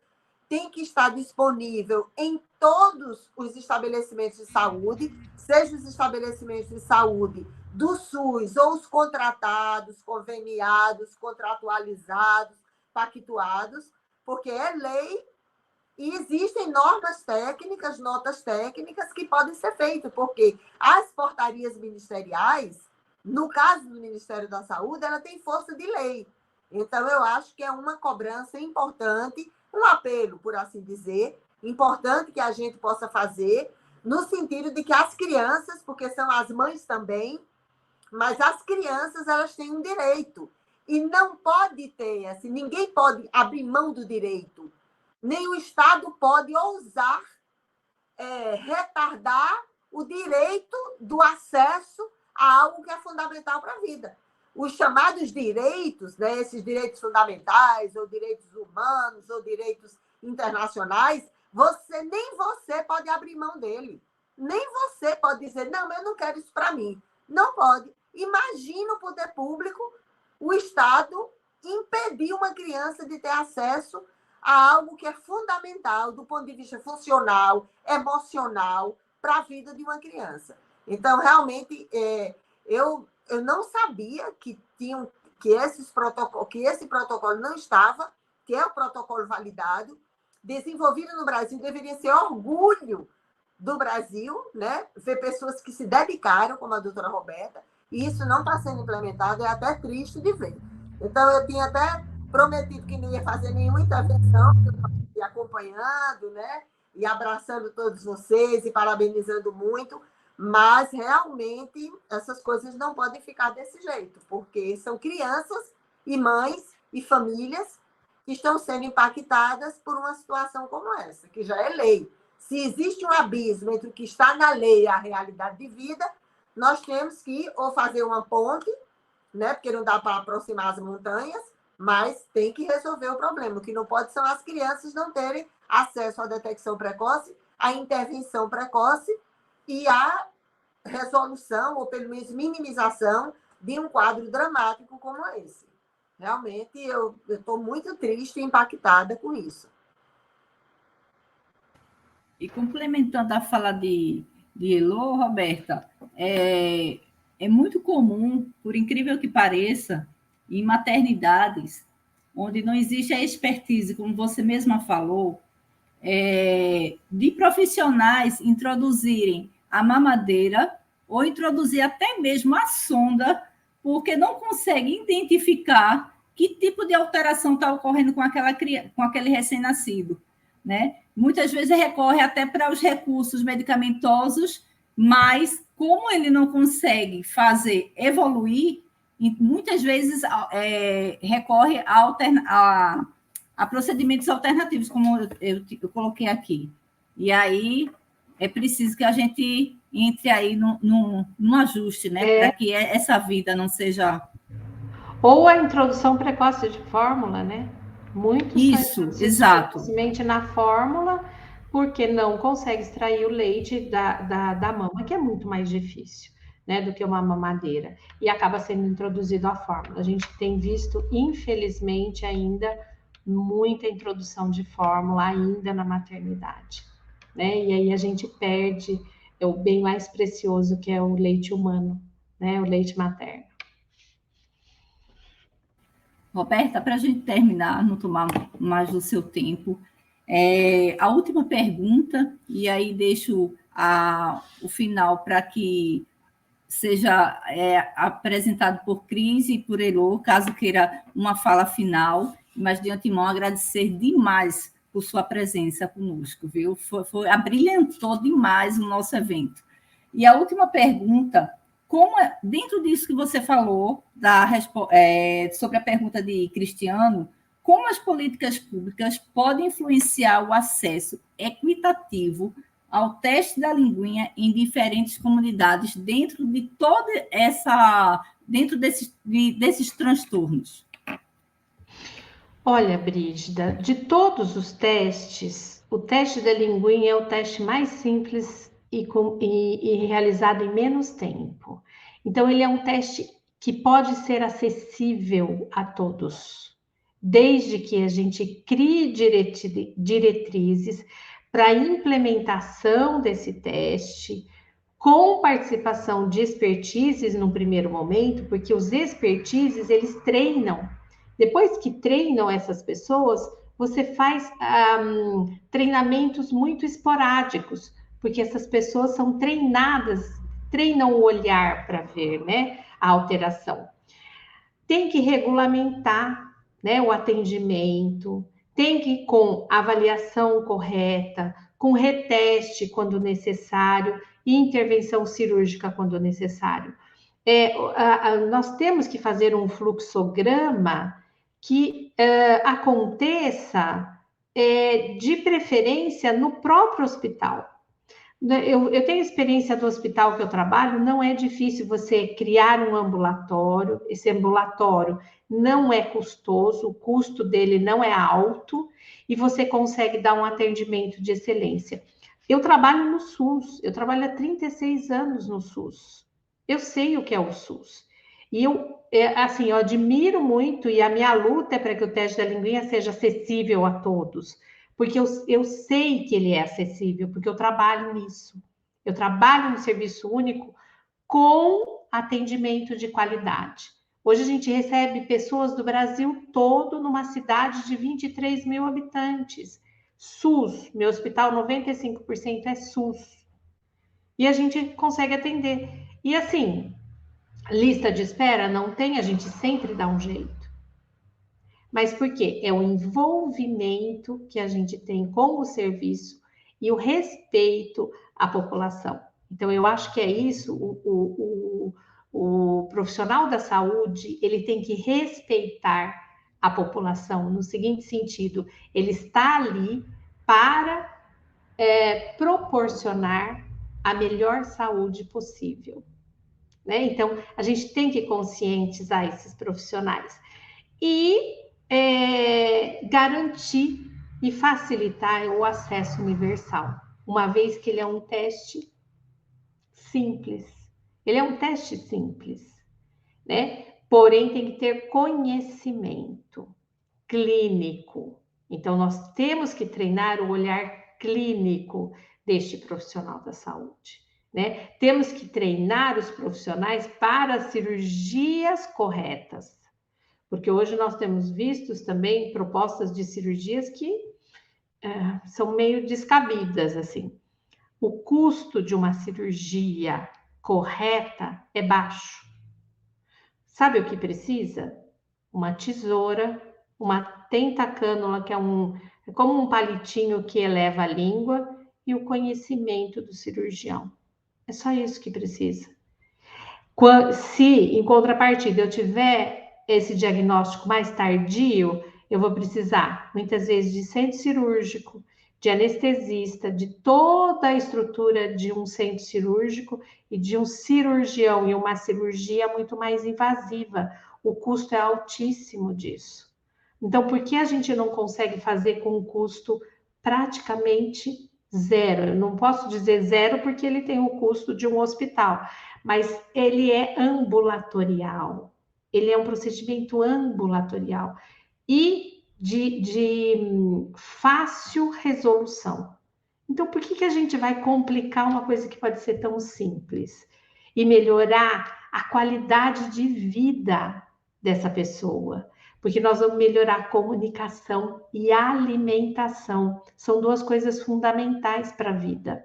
tem que estar disponível em todos os estabelecimentos de saúde, seja os estabelecimentos de saúde do SUS ou os contratados, conveniados, contratualizados, pactuados, porque é lei e existem normas técnicas, notas técnicas que podem ser feitas, porque as portarias ministeriais, no caso do Ministério da Saúde, ela tem força de lei. Então, eu acho que é uma cobrança importante, um apelo, por assim dizer, importante que a gente possa fazer, no sentido de que as crianças, porque são as mães também, mas as crianças, elas têm um direito. E não pode ter, assim, ninguém pode abrir mão do direito. Nem o Estado pode ousar retardar o direito do acesso a algo que é fundamental para a vida. Os chamados direitos, né, esses direitos fundamentais, ou direitos humanos, ou direitos internacionais, nem você pode abrir mão dele. Nem você pode dizer, não, eu não quero isso para mim. Não pode. Imagina o poder público, o Estado, impedir uma criança de ter acesso a algo que é fundamental do ponto de vista funcional, emocional, para a vida de uma criança. Então, realmente, eu não sabia que esse protocolo não estava, que é o protocolo validado, desenvolvido no Brasil, deveria ser orgulho do Brasil, né? Ver pessoas que se dedicaram, como a doutora Roberta, e isso não está sendo implementado, é até triste de ver. Então, eu tinha até prometido que não ia fazer nenhuma intervenção, porque eu estava acompanhando, né? E abraçando todos vocês e parabenizando muito, mas realmente essas coisas não podem ficar desse jeito, porque são crianças e mães e famílias que estão sendo impactadas por uma situação como essa, que já é lei. Se existe um abismo entre o que está na lei e a realidade de vida, nós temos que ou fazer uma ponte, né, porque não dá para aproximar as montanhas, mas tem que resolver o problema. O que não pode são as crianças não terem acesso à detecção precoce, à intervenção precoce e à resolução, ou pelo menos minimização, de um quadro dramático como esse. Realmente, eu estou muito triste e impactada com isso. E complementando a fala de Elô, Roberta, é muito comum, por incrível que pareça, em maternidades, onde não existe a expertise, como você mesma falou, de profissionais introduzirem a mamadeira ou introduzir até mesmo a sonda, porque não conseguem identificar que tipo de alteração está ocorrendo com aquele recém-nascido, né? Muitas vezes recorre até para os recursos medicamentosos, mas como ele não consegue fazer evoluir, muitas vezes recorre a procedimentos alternativos, como eu coloquei aqui. E aí é preciso que a gente entre aí num ajuste, né? Para que essa vida não seja... Ou a introdução precoce de fórmula, né? Muitos Isso, exato. precocemente na fórmula, porque não consegue extrair o leite da mama, que é muito mais difícil, né, do que uma mamadeira, e acaba sendo introduzido a fórmula. A gente tem visto, infelizmente, ainda muita introdução de fórmula ainda na maternidade, né? E aí a gente perde o bem mais precioso, que é o leite humano, né? O leite materno. Roberta, para a gente terminar, não tomar mais do seu tempo, a última pergunta, e aí deixo o final para que seja apresentado por Cris e por Elô, caso queira uma fala final, mas de antemão agradecer demais por sua presença conosco, viu? Abrilhantou demais o nosso evento. E a última pergunta, dentro disso que você falou, sobre a pergunta de Cristiano, como as políticas públicas podem influenciar o acesso equitativo ao teste da linguinha em diferentes comunidades dentro desses transtornos? Olha, Brígida, de todos os testes, o teste da linguinha é o teste mais simples e realizado em menos tempo. Então, ele é um teste que pode ser acessível a todos, desde que a gente crie diretrizes para a implementação desse teste, com participação de expertises no primeiro momento, porque os expertises, eles treinam. Depois que treinam essas pessoas, você faz treinamentos muito esporádicos, porque essas pessoas são treinadas, treinam o olhar para ver, né, a alteração. Tem que regulamentar, né, o atendimento, tem que ir com avaliação correta, com reteste quando necessário e intervenção cirúrgica quando necessário. Nós temos que fazer um fluxograma que aconteça de preferência no próprio hospital. Eu tenho experiência do hospital que eu trabalho, não é difícil você criar um ambulatório, esse ambulatório não é custoso, o custo dele não é alto, e você consegue dar um atendimento de excelência. Eu trabalho no SUS, eu trabalho há 36 anos no SUS, eu sei o que é o SUS, e eu admiro muito, e a minha luta é para que o teste da linguinha seja acessível a todos, porque eu sei que ele é acessível, porque eu trabalho nisso. Eu trabalho no serviço único com atendimento de qualidade. Hoje a gente recebe pessoas do Brasil todo numa cidade de 23 mil habitantes. SUS, meu hospital, 95% é SUS. E a gente consegue atender. E assim, lista de espera não tem, a gente sempre dá um jeito. Mas por quê? É o envolvimento que a gente tem com o serviço e o respeito à população. Então, eu acho que é isso, o profissional da saúde, ele tem que respeitar a população, no seguinte sentido, ele está ali para proporcionar a melhor saúde possível, né? Então, a gente tem que conscientizar esses profissionais. E garantir e facilitar o acesso universal, uma vez que ele é um teste simples. Ele é um teste simples, né? Porém, tem que ter conhecimento clínico. Então, nós temos que treinar o olhar clínico deste profissional da saúde, né? Temos que treinar os profissionais para cirurgias corretas. Porque hoje nós temos visto também propostas de cirurgias que são meio descabidas, assim. O custo de uma cirurgia correta é baixo. Sabe o que precisa? Uma tesoura, uma tentacânula, que é como um palitinho que eleva a língua, e o conhecimento do cirurgião. É só isso que precisa. Se, em contrapartida, eu tiver esse diagnóstico mais tardio, eu vou precisar, muitas vezes, de centro cirúrgico, de anestesista, de toda a estrutura de um centro cirúrgico e de um cirurgião, e uma cirurgia muito mais invasiva. O custo é altíssimo disso. Então, por que a gente não consegue fazer com um custo praticamente zero? Eu não posso dizer zero porque ele tem o custo de um hospital, mas ele é ambulatorial. Ele é um procedimento ambulatorial e de fácil resolução. Então, por que a gente vai complicar uma coisa que pode ser tão simples? E melhorar a qualidade de vida dessa pessoa. Porque nós vamos melhorar a comunicação e a alimentação. São duas coisas fundamentais para a vida,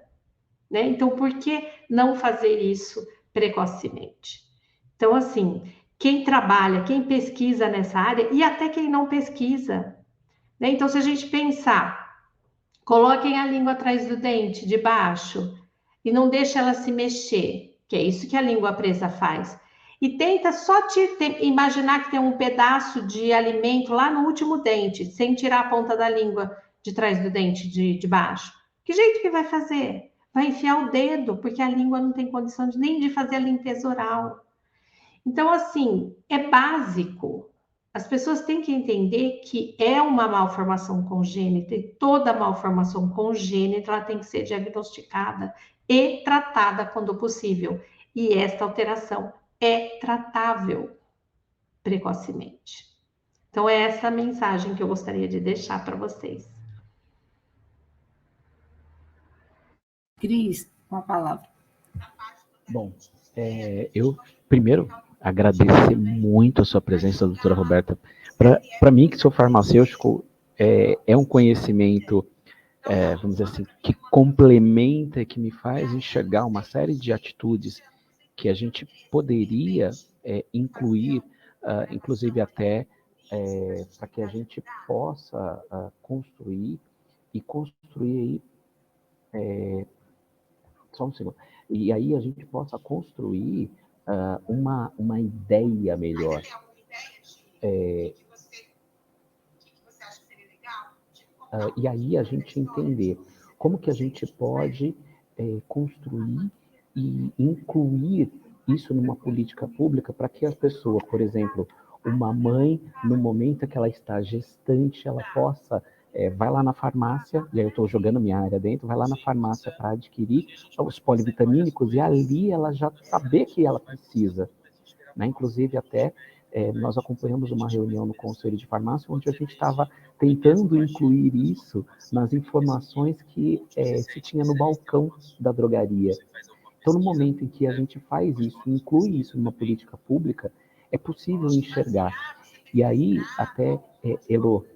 né? Então, por que não fazer isso precocemente? Então, assim, quem trabalha, quem pesquisa nessa área, e até quem não pesquisa, né? Então, se a gente pensar, coloquem a língua atrás do dente, de baixo, e não deixa ela se mexer, que é isso que a língua presa faz. E tenta só imaginar que tem um pedaço de alimento lá no último dente, sem tirar a ponta da língua de trás do dente de baixo. Que jeito que vai fazer? Vai enfiar o dedo, porque a língua não tem condição nem de fazer a limpeza oral. Então, assim, é básico. As pessoas têm que entender que é uma malformação congênita e toda malformação congênita ela tem que ser diagnosticada e tratada quando possível. E esta alteração é tratável precocemente. Então, é essa a mensagem que eu gostaria de deixar para vocês. Cris, com a palavra. Bom, eu primeiro agradecer muito a sua presença, doutora Roberta. Para mim, que sou farmacêutico, é um conhecimento, vamos dizer assim, que complementa, que me faz enxergar uma série de atitudes que a gente poderia incluir, inclusive até para que a gente possa construir aí, só um segundo, e aí a gente possa construir uma ideia melhor. E aí a gente entender como que a gente pode construir e incluir isso numa política pública para que a pessoa, por exemplo, uma mãe, no momento que ela está gestante, ela possa, vai lá na farmácia, e aí eu estou jogando minha área dentro, vai lá na farmácia para adquirir os polivitamínicos e ali ela já saber que ela precisa, né? Inclusive até nós acompanhamos uma reunião no Conselho de Farmácia onde a gente estava tentando incluir isso nas informações que se tinha no balcão da drogaria. Então, no momento em que a gente faz isso, inclui isso numa política pública, é possível enxergar. E aí, até, Elo,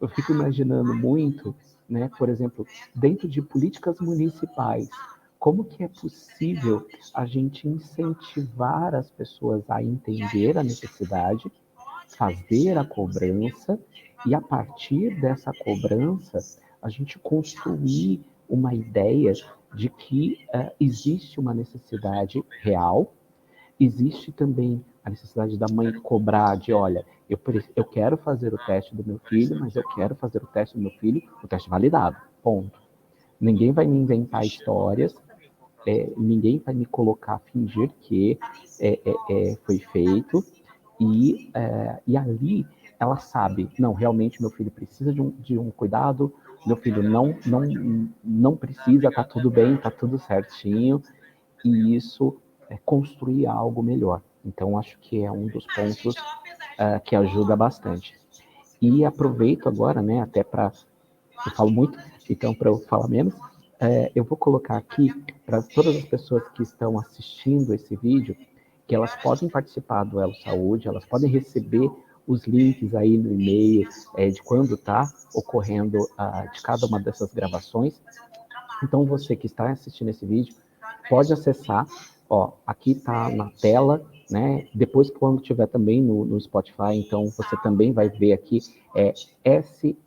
eu fico imaginando muito, né, por exemplo, dentro de políticas municipais, como que é possível a gente incentivar as pessoas a entender a necessidade, fazer a cobrança, e a partir dessa cobrança, a gente construir uma ideia de que existe uma necessidade real, existe também a necessidade da mãe cobrar de, olha, eu quero fazer o teste do meu filho, mas eu quero fazer o teste do meu filho, o teste validado, ponto. Ninguém vai me inventar histórias, ninguém vai me colocar, fingir que foi feito, e ali ela sabe, não, realmente meu filho precisa de um cuidado, meu filho não precisa, tá tudo bem, tá tudo certinho, e isso é construir algo melhor. Então, acho que é um dos pontos que ajuda bastante. E aproveito agora, né, até para... Eu falo muito, então para eu falar menos, eu vou colocar aqui para todas as pessoas que estão assistindo esse vídeo, que elas podem participar do Elo Saúde, elas podem receber os links aí no e-mail de quando está ocorrendo de cada uma dessas gravações. Então, você que está assistindo esse vídeo, pode acessar, aqui está na tela, né? Depois, quando tiver também no Spotify, então você também vai ver aqui, shre.ink/Entre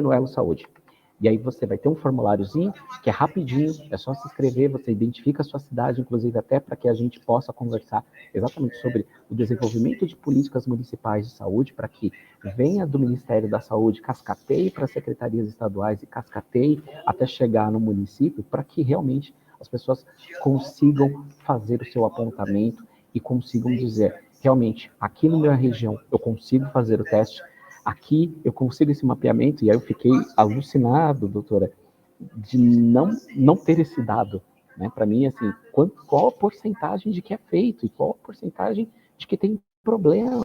no Elo Saúde. E aí você vai ter um formuláriozinho que é rapidinho, é só se inscrever, você identifica a sua cidade, inclusive até para que a gente possa conversar exatamente sobre o desenvolvimento de políticas municipais de saúde, para que venha do Ministério da Saúde, cascateie para as secretarias estaduais e cascateie até chegar no município, para que realmente as pessoas consigam fazer o seu apontamento e consigam dizer, realmente, aqui na minha região eu consigo fazer o teste, aqui eu consigo esse mapeamento, e aí eu fiquei alucinado, doutora, de não ter esse dado, né? Para mim, assim, qual a porcentagem de que é feito e qual a porcentagem de que tem problemas.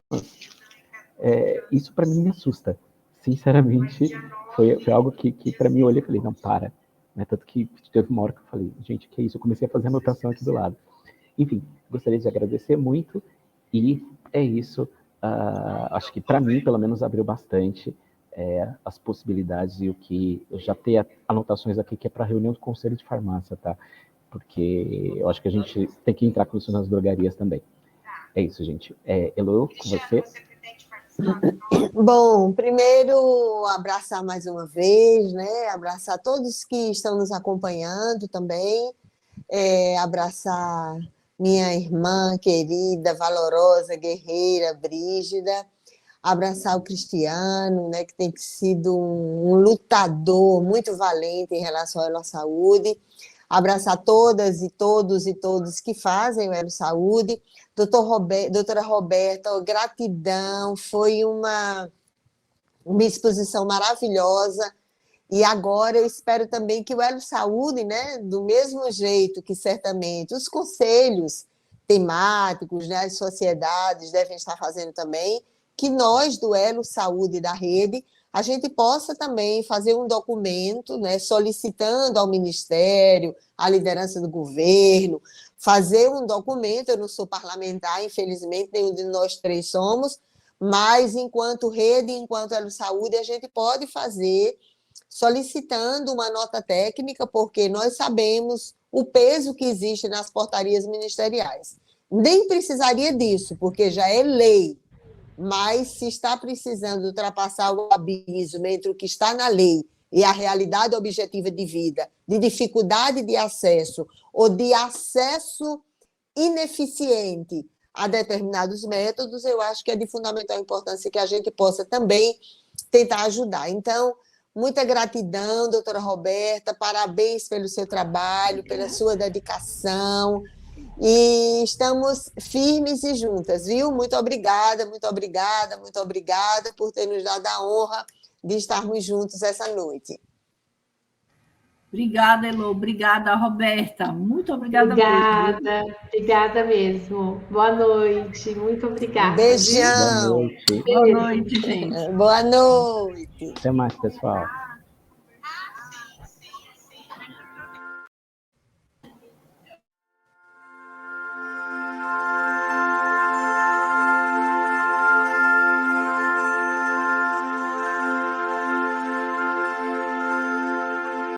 Isso para mim me assusta. Sinceramente, foi algo que para mim eu olhei e falei, não, para. Né? Tanto que teve uma hora que eu falei, gente, que é isso? Eu comecei a fazer anotação aqui do lado. Enfim, gostaria de agradecer muito, e é isso. Acho que para mim, pelo menos, abriu bastante as possibilidades, e o que eu já tenho anotações aqui que é para a reunião do Conselho de Farmácia, tá? Porque eu acho que a gente tem que entrar com isso nas drogarias também. É isso, gente. Elo, com você. Bom, primeiro abraçar mais uma vez, né? Abraçar todos que estão nos acompanhando também, abraçar minha irmã querida, valorosa, guerreira, Brígida, abraçar o Cristiano, né, que tem sido um lutador muito valente em relação à Elo Saúde, abraçar todas e todos que fazem o Elo Saúde. Doutora Roberta, gratidão, foi uma exposição maravilhosa. E agora eu espero também que o Elo Saúde, né, do mesmo jeito que certamente os conselhos temáticos, né, as sociedades devem estar fazendo também, que nós do Elo Saúde da rede, a gente possa também fazer um documento, né, solicitando ao Ministério, à liderança do governo, fazer um documento. Eu não sou parlamentar, infelizmente, nenhum de nós três somos, mas enquanto rede, enquanto Elo Saúde, a gente pode fazer solicitando uma nota técnica, porque nós sabemos o peso que existe nas portarias ministeriais. Nem precisaria disso, porque já é lei, mas se está precisando ultrapassar o abismo entre o que está na lei e a realidade objetiva de vida, de dificuldade de acesso ou de acesso ineficiente a determinados métodos, eu acho que é de fundamental importância que a gente possa também tentar ajudar. Então, muita gratidão, doutora Roberta, parabéns pelo seu trabalho, pela sua dedicação, e estamos firmes e juntas, viu? Muito obrigada, muito obrigada, muito obrigada por ter nos dado a honra de estarmos juntos essa noite. Obrigada, Elo. Obrigada, Roberta. Muito obrigada mesmo. Obrigada mesmo. Boa noite. Muito obrigada. Beijão. Boa noite. Boa noite, gente. Boa noite. Até mais, pessoal.